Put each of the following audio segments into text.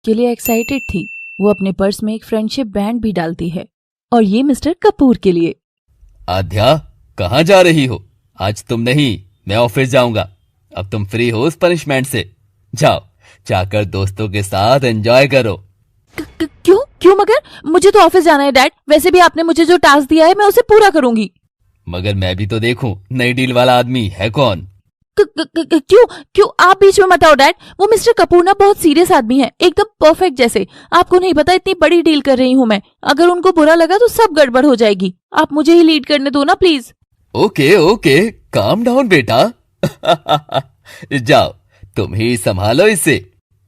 के लिए एक्साइटेड थी। वो अपने पर्स में एक फ्रेंडशिप बैंड भी डालती है और ये मिस्टर कपूर के लिए। आध्या, कहाँ जा रही हो? आज तुम नहीं, मैं ऑफिस जाऊंगा। अब तुम फ्री हो उस पनिशमेंट से। जाओ, जाकर दोस्तों के साथ एंजॉय करो। क्यों क्यों? मगर मुझे तो ऑफिस जाना है डैड। वैसे भी आपने मुझे जो टास्क दिया है मैं उसे पूरा करूंगी। मगर मैं भी तो देखूं, नई डील वाला आदमी है कौन? क्यों क्यों आप बीच में मत आओ डैड। वो मिस्टर कपूर ना बहुत सीरियस आदमी है, एकदम परफेक्ट जैसे। आपको नहीं पता इतनी बड़ी डील कर रही हूँ मैं। अगर उनको बुरा लगा तो सब गड़बड़ हो जाएगी। आप मुझे ही लीड करने दो ना please. Okay okay, calm down बेटा। जाओ, तुम ही संभालो इसे।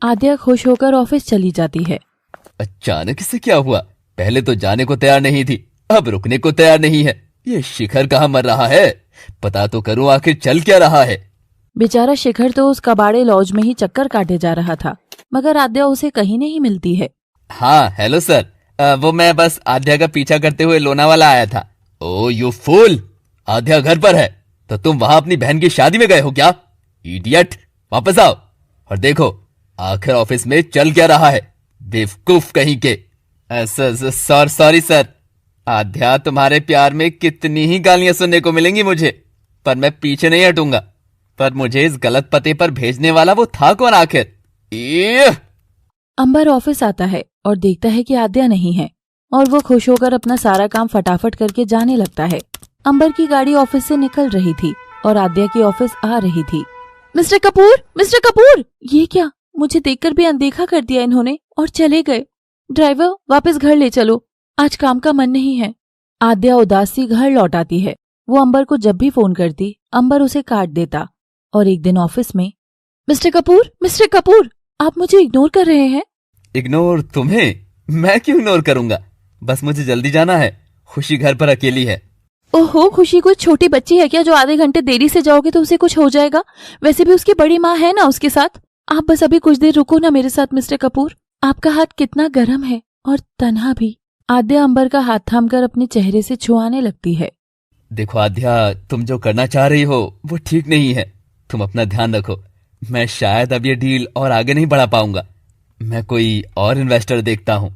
आद्या खुश होकर ऑफिस चली जाती है। अचानक से क्या हुआ? पहले तो जाने को तैयार नहीं थी, अब रुकने को तैयार नहीं है। ये शिखर कहाँ मर रहा है? पता तो करूं आखिर चल क्या रहा है। बेचारा शिखर तो उस कबाड़े लॉज में ही चक्कर काटे जा रहा था, मगर आद्या उसे कहीं नहीं मिलती है। हाँ हेलो सर, वो मैं बस आध्या का पीछा करते हुए लोनावाला आया था। ओ यू फूल, आध्या घर पर है तो तुम वहां अपनी बहन की शादी में गए हो क्या? इडियट, वापस आओ और देखो आखिर ऑफिस में चल क्या रहा है। बेवकूफ कहीं के। सॉरी सर, आध्या तुम्हारे प्यार में कितनी ही गालियां सुनने को मिलेंगी मुझे, पर मैं पीछे नहीं हटूंगा। पर मुझे इस गलत पते पर भेजने वाला वो था कौन आखिर? अंबर ऑफिस आता है और देखता है कि आद्या नहीं है और वो खुश होकर अपना सारा काम फटाफट करके जाने लगता है। अंबर की गाड़ी ऑफिस से निकल रही थी और आद्या की ऑफिस आ रही थी। Mister Kapoor, mister Kapoor! ये क्या, मुझे देखकर भी अनदेखा कर दिया इन्होंने और चले गए। ड्राइवर, वापस घर ले चलो, आज काम का मन नहीं है। आद्या उदास सी घर लौट आती है। वो अंबर को जब भी फोन करती, अंबर उसे काट देता। और एक दिन ऑफिस में, मिस्टर कपूर, आप मुझे इग्नोर कर रहे हैं। इग्नोर तुम्हें? मैं क्यों इग्नोर करूंगा? बस मुझे जल्दी जाना है, खुशी घर पर अकेली है। ओहो, खुशी कोई छोटी बच्ची है क्या जो आधे घंटे देरी से जाओगे तो उसे कुछ हो जाएगा? वैसे भी उसकी बड़ी माँ है ना उसके साथ। आप बस अभी कुछ देर रुको ना मेरे साथ मिस्टर कपूर। आपका हाथ कितना गर्म है और तन्हा भी। आद्या अंबर का हाथ थामकर अपने चेहरे से छुआने लगती है। देखो आद्या, तुम जो करना चाह रही हो वो ठीक नहीं है। तुम अपना ध्यान रखो। मैं शायद अब ये डील और आगे नहीं बढ़ा पाऊंगा। मैं कोई और इन्वेस्टर देखता हूँ।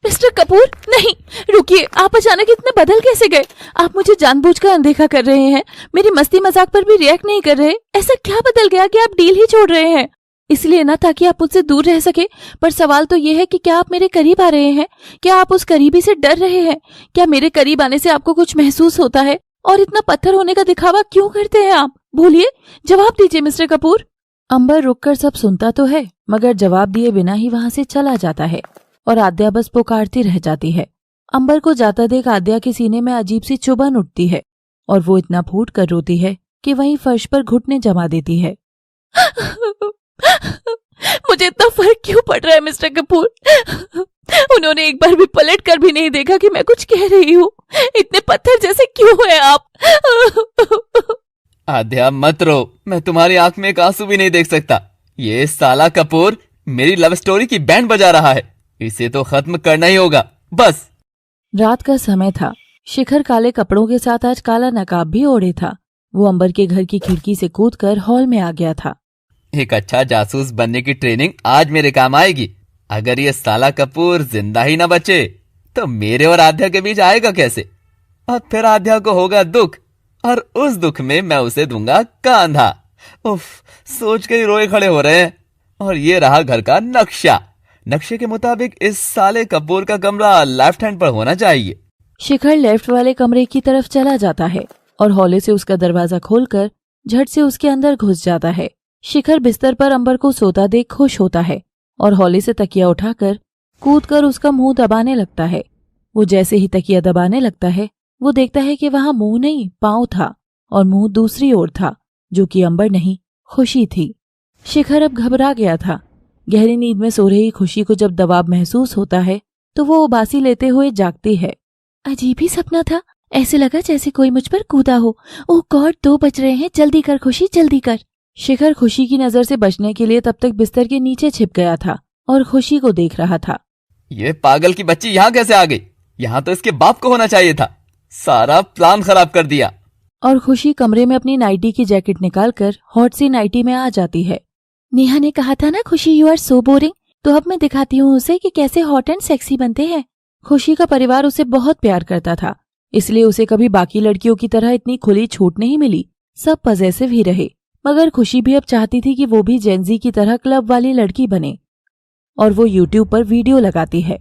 मिस्टर कपूर, नहीं, रुकिए। आप अचानक इतने बदल कैसे गए? आप मुझे जानबूझकर अनदेखा कर रहे हैं, मेरी मस्ती मजाक पर भी रिएक्ट नहीं कर रहे। ऐसा क्या बदल गया कि आप डील ही छोड़ रहे हैं? इसलिए ना ताकि आप मुझसे दूर रह सके, पर सवाल तो ये है कि क्या आप मेरे करीब आ रहे हैं? क्या आप उस करीबी से डर रहे हैं? क्या मेरे करीब आने से आपको कुछ महसूस होता है? और इतना पत्थर होने का दिखावा क्यों करते हैं आप? बोलिए, जवाब दीजिए मिस्टर कपूर। अंबर रुककर सब सुनता तो है, मगर जवाब दिए बिना ही वहां से चला जाता है और आद्या बस पुकारती रह जाती है। अंबर को जाता देख आद्या के सीने में अजीब सी चुभन उठती है और वो इतना फूट कर रोती है कि वहीं फर्श पर घुटने जमा देती है। मुझे इतना फर्क क्यों पड़ रहा है मिस्टर कपूर? उन्होंने एक बार भी पलट कर भी नहीं देखा कि मैं कुछ कह रही हूँ। इतने पत्थर जैसे क्यों हैं आप? आद्या मत रो, मैं तुम्हारी आंख में एक आंसू भी नहीं देख सकता। ये साला कपूर मेरी लव स्टोरी की बैंड बजा रहा है, इसे तो खत्म करना ही होगा बस। रात का समय था। शिखर काले कपड़ों के साथ आज काला नकाब भी ओढ़े था। वो अंबर के घर की खिड़की से कूदकर हॉल में आ गया था। एक अच्छा जासूस बनने की ट्रेनिंग आज मेरे काम आएगी। अगर ये साला कपूर जिंदा ही न बचे तो मेरे और आध्या के बीच आएगा कैसे? और फिर आध्या को होगा दुख और उस दुख में मैं उसे दूंगा कांधा। उफ, सोच के ही रोए खड़े हो रहे हैं। और ये रहा घर का नक्शा। नक्शे के मुताबिक इस साले कपूर का कमरा लेफ्ट हैंड पर होना चाहिए। शिखर लेफ्ट वाले कमरे की तरफ चला जाता है और हौले से उसका दरवाजा खोलकर झट से उसके अंदर घुस जाता है। शिखर बिस्तर पर अंबर को सोता देख खुश होता है और हौले से तकिया उठाकर कूदकर उसका मुंह दबाने लगता है। वो जैसे ही तकिया दबाने लगता है, वो देखता है कि वहां मुंह नहीं पांव था और मुंह दूसरी ओर था, जो कि अंबर नहीं खुशी थी। शिखर अब घबरा गया था। गहरी नींद में सो रही खुशी को जब दबाव महसूस होता है तो वो उबासी लेते हुए जागती है। अजीब ही सपना था, ऐसे लगा जैसे कोई मुझ पर कूदा हो। ओह गॉड, 2 बज रहे हैं, जल्दी कर खुशी, जल्दी कर। शिखर खुशी की नजर से बचने के लिए तब तक बिस्तर के नीचे छिप गया था और खुशी को देख रहा था। ये पागल की बच्ची यहाँ कैसे आ गई? यहाँ तो इसके बाप को होना चाहिए था। सारा प्लान खराब कर दिया। और खुशी कमरे में अपनी नाइटी की जैकेट निकालकर हॉट सी नाइटी में आ जाती है। नेहा ने कहा था ना खुशी, यू आर सो बोरिंग। तो अब मैं दिखाती हूँ उसे कि कैसे हॉट एंड सेक्सी बनते हैं। खुशी का परिवार उसे बहुत प्यार करता था, इसलिए उसे कभी बाकी लड़कियों की तरह इतनी खुली छूट नहीं मिली। सब पजेसिव ही रहे, मगर खुशी भी अब चाहती थी कि वो भी जेंजी की तरह क्लब वाली लड़की बने और वो यूट्यूब पर वीडियो लगाती है।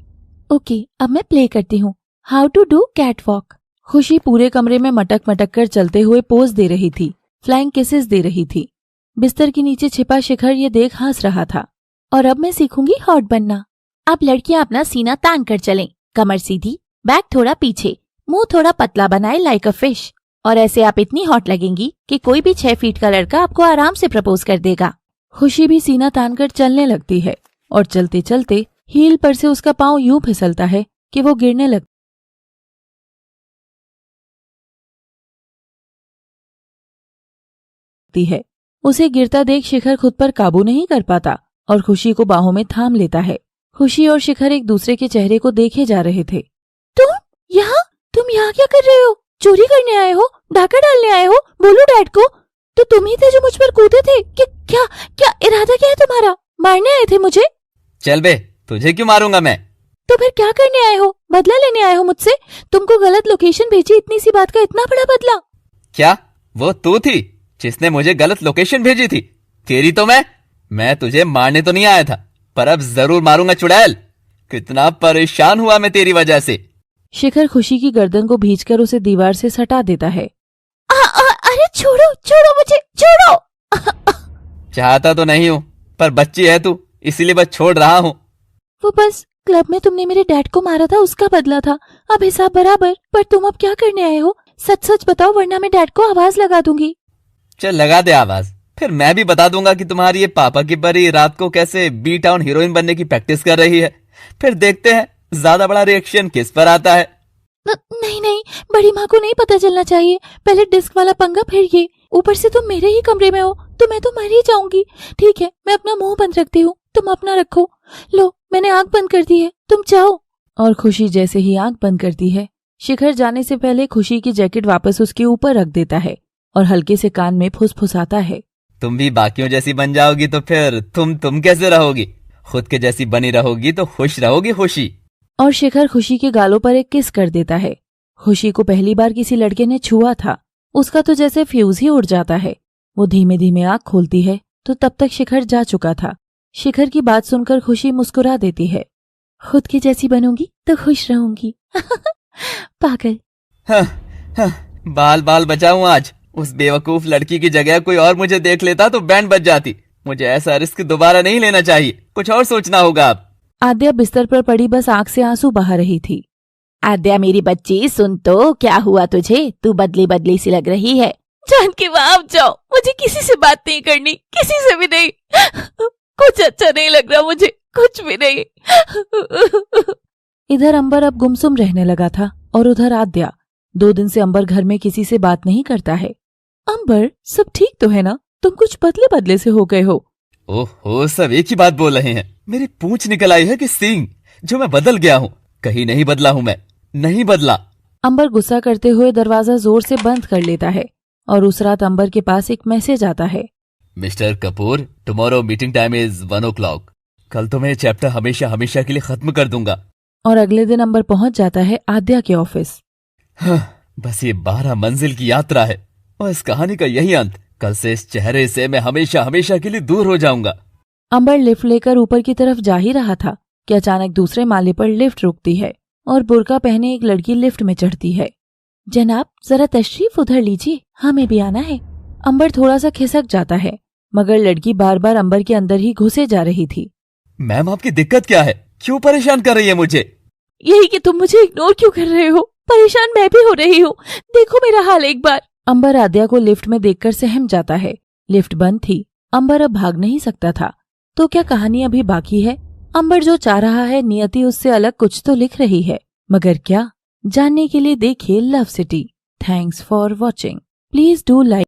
ओके, अब मैं प्ले करती हूँ how to do cat walk. खुशी पूरे कमरे में मटक मटक कर चलते हुए पोज दे रही थी, फ्लाइंग किसेस दे रही थी। बिस्तर के नीचे छिपा शिखर ये देख हंस रहा था। और अब मैं सीखूंगी हॉट बनना। अब लड़कियां अपना सीना तान कर चलें, कमर सीधी, बैक थोड़ा पीछे, मुंह थोड़ा पतला बनाए लाइक अ फिश। और ऐसे आप इतनी हॉट लगेंगी कि कोई भी 6 फीट का लड़का आपको आराम से प्रपोज कर देगा। खुशी भी सीना तान कर चलने लगती है और चलते चलते हील पर से उसका पांव यूं फिसलता है कि वो गिरने लगती है। उसे गिरता देख शिखर खुद पर काबू नहीं कर पाता और खुशी को बाहों में थाम लेता है। खुशी और शिखर एक दूसरे के चेहरे को देखे जा रहे थे। तुम यहाँ क्या कर रहे हो? चोरी करने आए हो? डाका डालने आए हो? बोलो डैड को। तो तुम ही थे जो मुझ पर कूदे थे। क्या इरादा क्या है तुम्हारा? मारने आए थे मुझे? चल बे, तुझे क्यों मारूंगा मैं? तो फिर क्या करने आए हो? बदला लेने आए हो मुझसे? तुमको गलत लोकेशन भेजी, इतनी सी बात का इतना बड़ा बदला? क्या वो तू थी जिसने मुझे गलत लोकेशन भेजी थी? तेरी तो मैं तुझे मारने तो नहीं आया था, पर अब जरूर मारूंगा चुड़ैल। कितना परेशान हुआ मैं तेरी वजह से। शिखर खुशी की गर्दन को भींचकर उसे दीवार से सटा देता है। अरे छोड़ो मुझे, छोड़ो। चाहता तो नहीं हूँ, पर बच्ची है तू, इसीलिए बस छोड़ रहा हूँ। वो बस क्लब में तुमने मेरे डैड को मारा था, उसका बदला था। अब हिसाब बराबर। पर तुम अब क्या करने आए हो? सच सच बताओ, वरना मैं डैड को आवाज लगा दूंगी। चल लगा दे आवाज, फिर मैं भी बता दूंगा कि तुम्हारी ये पापा की परी रात को कैसे बी टाउन हीरोइन बनने की प्रैक्टिस कर रही है। फिर देखते हैं ज्यादा बड़ा रिएक्शन किस पर आता है। नहीं, बड़ी माँ को नहीं पता चलना चाहिए। पहले डिस्क वाला पंगा, फिर ये। ऊपर से तुम मेरे ही कमरे में हो, तो मैं तो मर ही जाऊंगी। ठीक है, मैं अपना मुंह बंद रखती हूँ, तुम अपना रखो। लो, मैंने आंख बंद कर दी है, तुम जाओ। और खुशी जैसे ही आंख बंद करती है, शिखर जाने से पहले खुशी की जैकेट वापस उसके ऊपर रख देता है और हल्के से कान में फुसफुसाता है। तुम भी बाकियों जैसी बन जाओगी तो फिर तुम कैसे रहोगी? खुद के जैसी बनी रहोगी तो खुश रहोगी खुशी। और शिखर खुशी के गालों पर एक किस कर देता है। खुशी को पहली बार किसी लड़के ने छुआ था, उसका तो जैसे फ्यूज ही उड़ जाता है। वो धीमे धीमे आंख खोलती है तो तब तक शिखर जा चुका था। शिखर की बात सुनकर खुशी मुस्कुरा देती है। खुद की जैसी बनूंगी तो खुश रहूंगी। पागल। बाल बचाऊं आज। उस बेवकूफ लड़की की जगह कोई और मुझे देख लेता तो बैंड बज जाती। मुझे ऐसा रिस्क दोबारा नहीं लेना चाहिए, कुछ और सोचना होगा अब। आद्या बिस्तर पर पड़ी बस आंख से आंसू बहा रही थी। आद्या मेरी बच्ची, सुन तो, क्या हुआ तुझे? तू बदली बदली सी लग रही है। जान के वहां आप जाओ, मुझे किसी से बात नहीं करनी, किसी से भी नहीं। कुछ अच्छा नहीं लग रहा मुझे, कुछ भी नहीं। इधर अंबर अब गुमसुम रहने लगा था और उधर आद्या। 2 दिन से अंबर घर में किसी से बात नहीं करता है। अंबर, सब ठीक तो है ना? तुम कुछ बदले बदले से हो गए हो। ओहो, सब एक ही बात बोल रहे हैं। मेरी पूंछ निकल आई है कि सींग, जो मैं बदल गया हूँ? कहीं नहीं बदला हूँ मैं, नहीं बदला। अंबर गुस्सा करते हुए दरवाजा जोर से बंद कर लेता है और उस रात अंबर के पास एक मैसेज आता है। Mister Kapoor, tomorrow meeting time is 1 o'clock। कल तो मैं ये चैप्टर हमेशा हमेशा के लिए खत्म कर दूंगा। और अगले दिन अंबर पहुंच जाता है आद्या के ऑफिस। बस ये 12 मंजिल की यात्रा है और इस कहानी का यही अंत। कल से इस चेहरे से मैं हमेशा हमेशा के लिए दूर हो जाऊंगा। अंबर लिफ्ट लेकर ऊपर की तरफ जा ही रहा था कि अचानक दूसरे माले पर लिफ्ट रुकती है और बुर्का पहने एक लड़की लिफ्ट में चढ़ती है। जनाब, जरा तशरीफ उधर लीजिए, हमें भी आना है। अंबर थोड़ा सा खिसक जाता है, मगर लड़की बार बार अंबर के अंदर ही घुसे जा रही थी। मैम, आपकी दिक्कत क्या है? क्यों परेशान कर रही है मुझे? यही कि तुम मुझे इग्नोर क्यों कर रहे हो? परेशान मैं भी हो रही हूँ, देखो मेरा हाल एक बार। अंबर आद्या को लिफ्ट में देखकर सहम जाता है। लिफ्ट बंद थी, अंबर अब भाग नहीं सकता था। तो क्या कहानी अभी बाकी है? अंबर जो चाह रहा है, नियति उससे अलग कुछ तो लिख रही है, मगर क्या? जानने के लिए देखिए love city. Thanks for watching. Please do like